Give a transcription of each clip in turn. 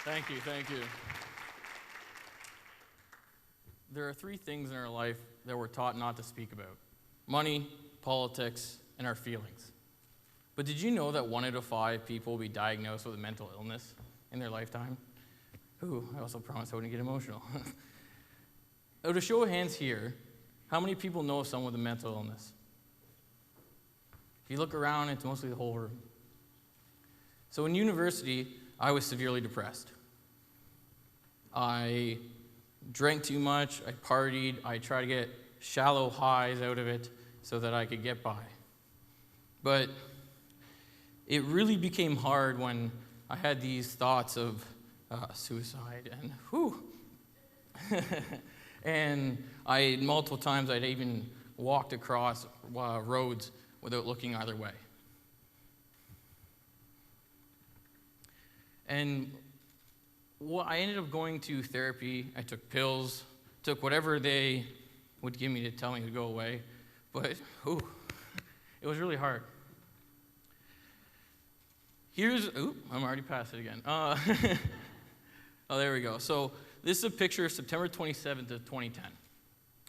Thank you, thank you. There are three things in our life that we're taught not to speak about: money, politics, and our feelings. But did you know that 1 out of 5 people will be diagnosed with a mental illness in their lifetime? Ooh, I also promised I wouldn't get emotional. Out of show of hands here, how many people know of someone with a mental illness? If you look around, it's mostly the whole room. So in university, I was severely depressed. I drank too much, I partied, I tried to get shallow highs out of it so that I could get by. But it really became hard when I had these thoughts of suicide and and multiple times I'd even walked across roads without looking either way. And I ended up going to therapy. I took pills, took whatever they would give me to tell me to go away. But, it was really hard. I'm already past it again. Oh, there we go. So this is a picture of September 27th of 2010.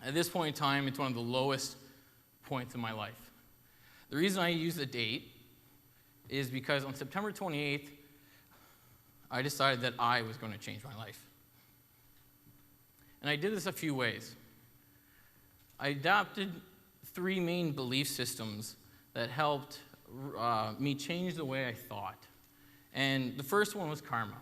At this point in time, it's one of the lowest points in my life. The reason I use the date is because on September 28th, I decided that I was going to change my life. And I did this a few ways. I adopted 3 main belief systems that helped me change the way I thought. And the first one was karma.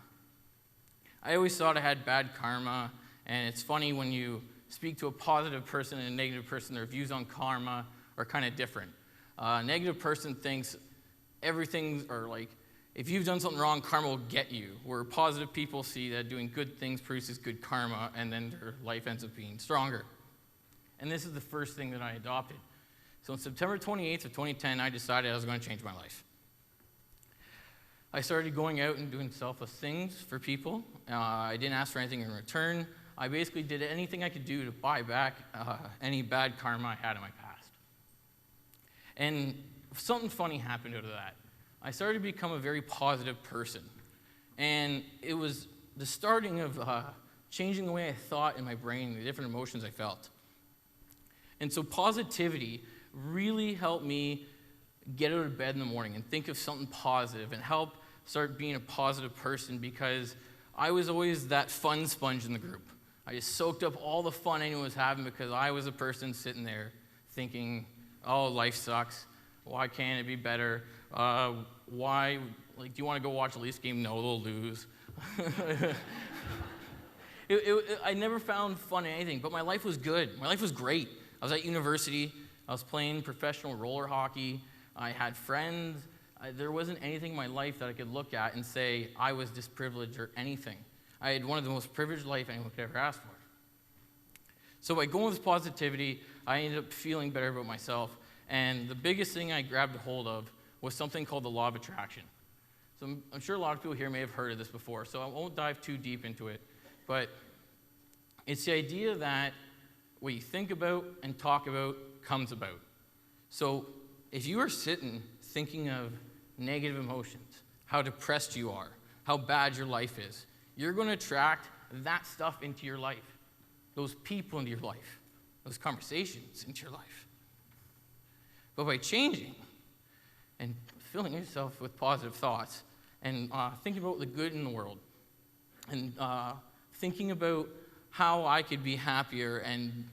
I always thought I had bad karma, and it's funny when you speak to a positive person and a negative person, their views on karma are kind of different. A negative person thinks everything's, or like, if you've done something wrong, karma will get you. Where positive people see that doing good things produces good karma, and then their life ends up being stronger. And this is the first thing that I adopted. So on September 28th of 2010, I decided I was going to change my life. I started going out and doing selfless things for people. I didn't ask for anything in return. I basically did anything I could do to buy back any bad karma I had in my past. And something funny happened out of that. I started to become a very positive person. And it was the starting of changing the way I thought in my brain, the different emotions I felt. And so positivity really helped me get out of bed in the morning and think of something positive and help start being a positive person, because I was always that fun sponge in the group. I just soaked up all the fun anyone was having because I was a person sitting there thinking, oh, life sucks. Why can't it be better? Do you want to go watch a Leafs game? No, they'll lose. I never found fun in anything, but my life was good. My life was great. I was at university. I was playing professional roller hockey. I had friends. There wasn't anything in my life that I could look at and say I was disprivileged or anything. I had one of the most privileged life anyone could ever ask for. So by going with positivity, I ended up feeling better about myself. And the biggest thing I grabbed a hold of was something called the law of attraction. So I'm sure a lot of people here may have heard of this before, so I won't dive too deep into it. But it's the idea that what you think about and talk about comes about. So if you are sitting thinking of negative emotions, how depressed you are, how bad your life is, you're going to attract that stuff into your life, those people into your life, those conversations into your life. But by changing and filling yourself with positive thoughts and thinking about the good in the world and thinking about how I could be happier, and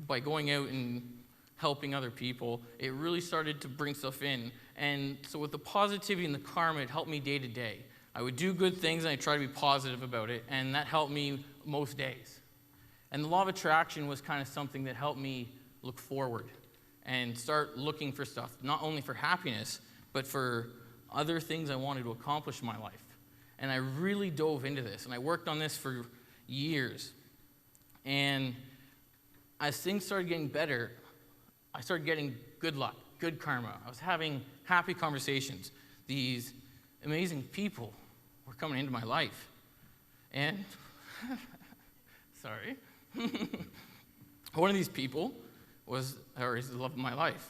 by going out and helping other people, it really started to bring stuff in. And so with the positivity and the karma, it helped me day to day. I would do good things and I try to be positive about it, and that helped me most days. And the law of attraction was kind of something that helped me look forward and start looking for stuff, not only for happiness, but for other things I wanted to accomplish in my life. And I really dove into this, and I worked on this for years. And as things started getting better, I started getting good luck, good karma. I was having happy conversations. These amazing people were coming into my life. And, sorry, one of these people is the love of my life.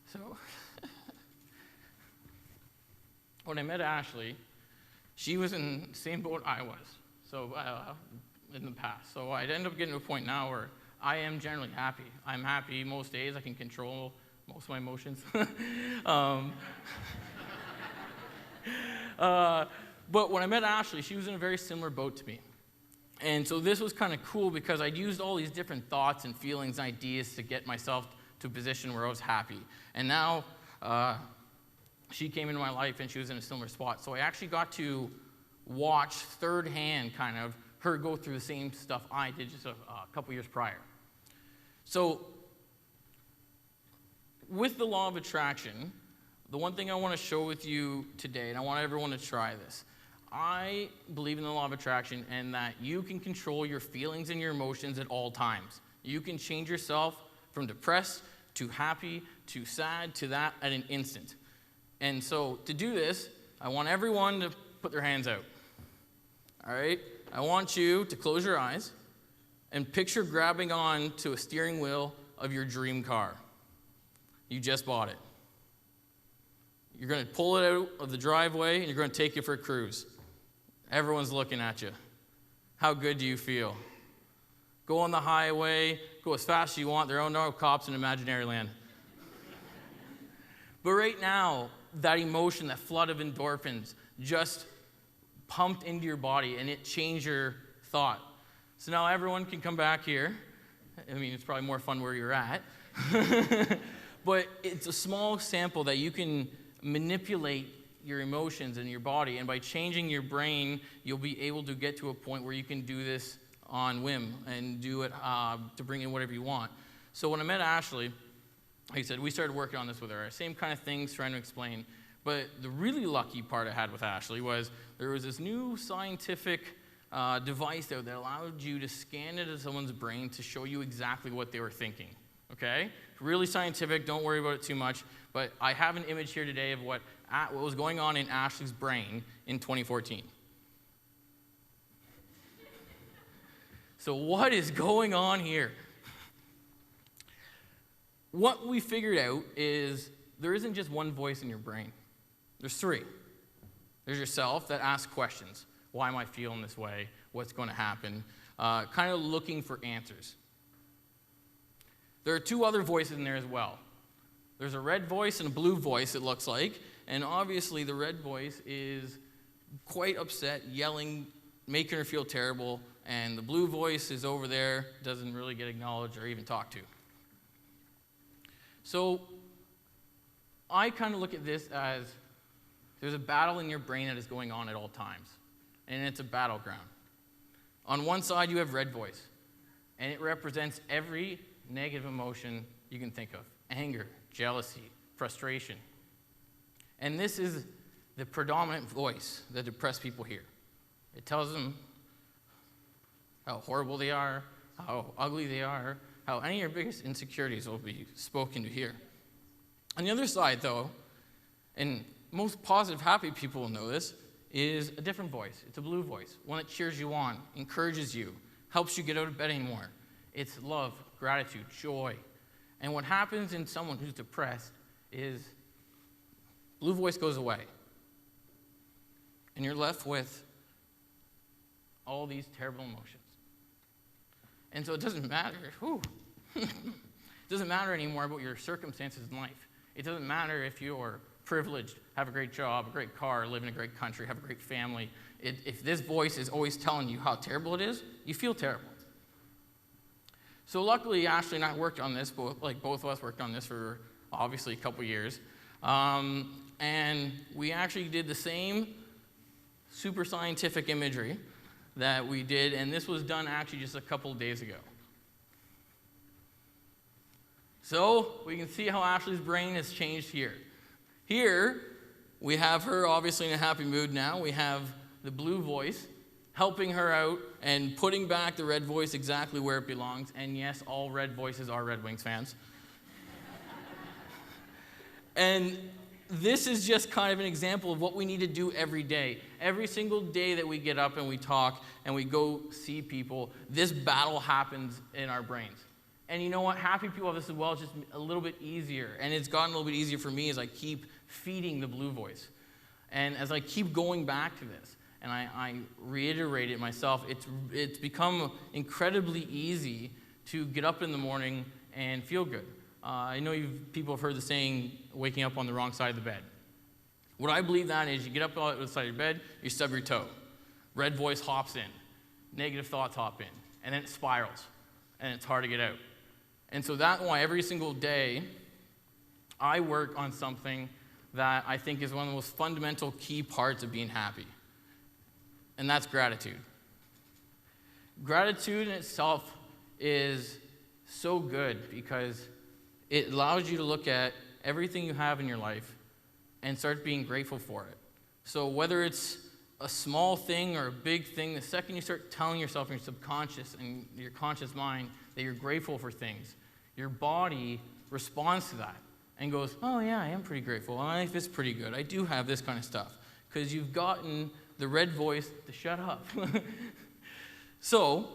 So, when I met Ashley, she was in the same boat I was, so in the past. So I'd end up getting to a point now where I am generally happy. I'm happy most days. I can control most of my emotions. But when I met Ashley, she was in a very similar boat to me. And so this was kind of cool because I'd used all these different thoughts and feelings and ideas to get myself to a position where I was happy. And now she came into my life and she was in a similar spot. So I actually got to watch third hand kind of her go through the same stuff I did just a couple years prior. So with the law of attraction, the one thing I want to show with you today, and I want everyone to try this, I believe in the law of attraction and that you can control your feelings and your emotions at all times. You can change yourself from depressed to happy to sad to that at an instant. And so to do this, I want everyone to put their hands out. All right? I want you to close your eyes and picture grabbing on to a steering wheel of your dream car. You just bought it. You're going to pull it out of the driveway and you're going to take it for a cruise. Everyone's looking at you. How good do you feel? Go on the highway, go as fast as you want. There are no cops in imaginary land. But right now, that emotion, that flood of endorphins just pumped into your body and it changed your thought. So now everyone can come back here. I mean, it's probably more fun where you're at. But it's a small sample that you can manipulate your emotions and your body, and by changing your brain, you'll be able to get to a point where you can do this on whim and do it to bring in whatever you want. So when I met Ashley, like I said, we started working on this with her. Same kind of things, trying to explain. But the really lucky part I had with Ashley was there was this new scientific device out that allowed you to scan into someone's brain to show you exactly what they were thinking. Okay? Really scientific, don't worry about it too much. But I have an image here today of what was going on in Ashley's brain in 2014. So what is going on here? What we figured out is there isn't just one voice in your brain. There's three. There's yourself that asks questions. Why am I feeling this way? What's going to happen? Kind of looking for answers. There are two other voices in there as well. There's a red voice and a blue voice, it looks like. And obviously the red voice is quite upset, yelling, making her feel terrible. And the blue voice is over there, doesn't really get acknowledged or even talked to. So I kind of look at this as there's a battle in your brain that is going on at all times. And it's a battleground. On one side, you have red voice. And it represents every negative emotion you can think of. Anger, jealousy, frustration. And this is the predominant voice that depressed people hear. It tells them how horrible they are, how ugly they are, how any of your biggest insecurities will be spoken to here. On the other side, though, and most positive, happy people will know this, is a different voice. It's a blue voice, one that cheers you on, encourages you, helps you get out of bed anymore. It's love, gratitude, joy. And what happens in someone who's depressed is blue voice goes away. And you're left with all these terrible emotions. And so it doesn't matter. It doesn't matter anymore about your circumstances in life. It doesn't matter if you're privileged, have a great job, a great car, live in a great country, have a great family. If this voice is always telling you how terrible it is, you feel terrible. So luckily, Ashley and I worked on this, both of us worked on this for obviously a couple years. And we actually did the same super scientific imagery that we did, and this was done actually just a couple of days ago. So we can see how Ashley's brain has changed here. Here, we have her obviously in a happy mood now. We have the blue voice helping her out and putting back the red voice exactly where it belongs. And yes, all red voices are Red Wings fans. And this is just kind of an example of what we need to do every day. Every single day that we get up and we talk and we go see people, this battle happens in our brains. And you know what? Happy people have this as well. It's just a little bit easier. And it's gotten a little bit easier for me as I keep feeding the blue voice. And as I keep going back to this. and I reiterate it myself, it's become incredibly easy to get up in the morning and feel good. I know people have heard the saying, waking up on the wrong side of the bed. What I believe that is, you get up on the side of your bed, you stub your toe. Red voice hops in. Negative thoughts hop in. And then it spirals. And it's hard to get out. And so that's why every single day, I work on something that I think is one of the most fundamental key parts of being happy. And that's gratitude. Gratitude in itself is so good because it allows you to look at everything you have in your life and start being grateful for it. So whether it's a small thing or a big thing, the second you start telling yourself in your subconscious and your conscious mind that you're grateful for things, your body responds to that and goes, oh yeah, I am pretty grateful. My life is pretty good. I do have this kind of stuff. Because you've gotten the red voice to shut up. So,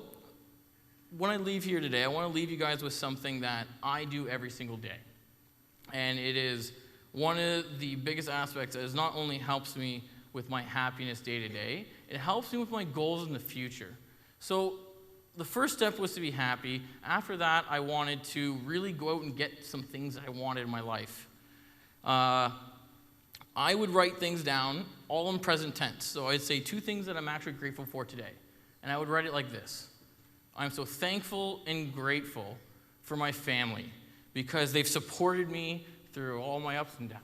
when I leave here today, I want to leave you guys with something that I do every single day. And it is one of the biggest aspects that not only helps me with my happiness day to day, it helps me with my goals in the future. So the first step was to be happy. After that, I wanted to really go out and get some things that I wanted in my life. I would write things down, all in present tense. So I'd say 2 things that I'm actually grateful for today. And I would write it like this. I'm so thankful and grateful for my family because they've supported me through all my ups and downs.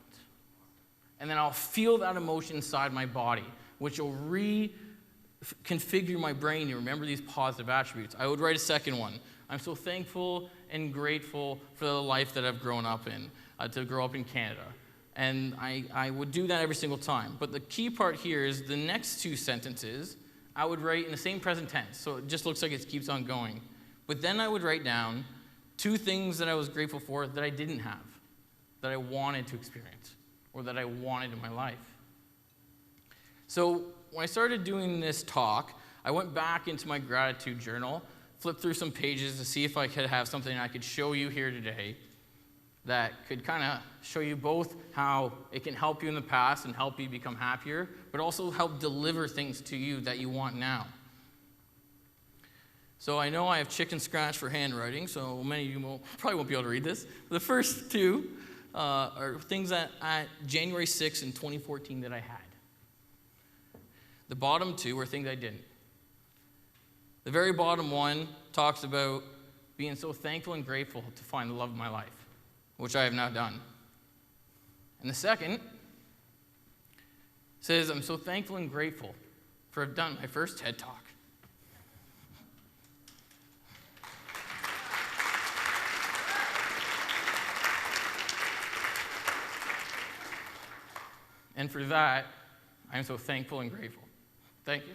And then I'll feel that emotion inside my body, which will reconfigure my brain to remember these positive attributes. I would write a second one. I'm so thankful and grateful for the life that I've grown up in, to grow up in Canada. And I would do that every single time. But the key part here is the next 2 sentences I would write in the same present tense, so it just looks like it keeps on going. But then I would write down 2 things that I was grateful for that I didn't have, that I wanted to experience, or that I wanted in my life. So when I started doing this talk, I went back into my gratitude journal, flipped through some pages to see if I could have something I could show you here today that could kind of show you both how it can help you in the past and help you become happier, but also help deliver things to you that you want now. So I know I have chicken scratch for handwriting, so many of you probably won't be able to read this. The first 2 are things that at January 6th in 2014 that I had. The bottom 2 are things I didn't. The very bottom one talks about being so thankful and grateful to find the love of my life, which I have now done. And the second says, I'm so thankful and grateful for I've done my first TED Talk. And for that, I'm so thankful and grateful. Thank you.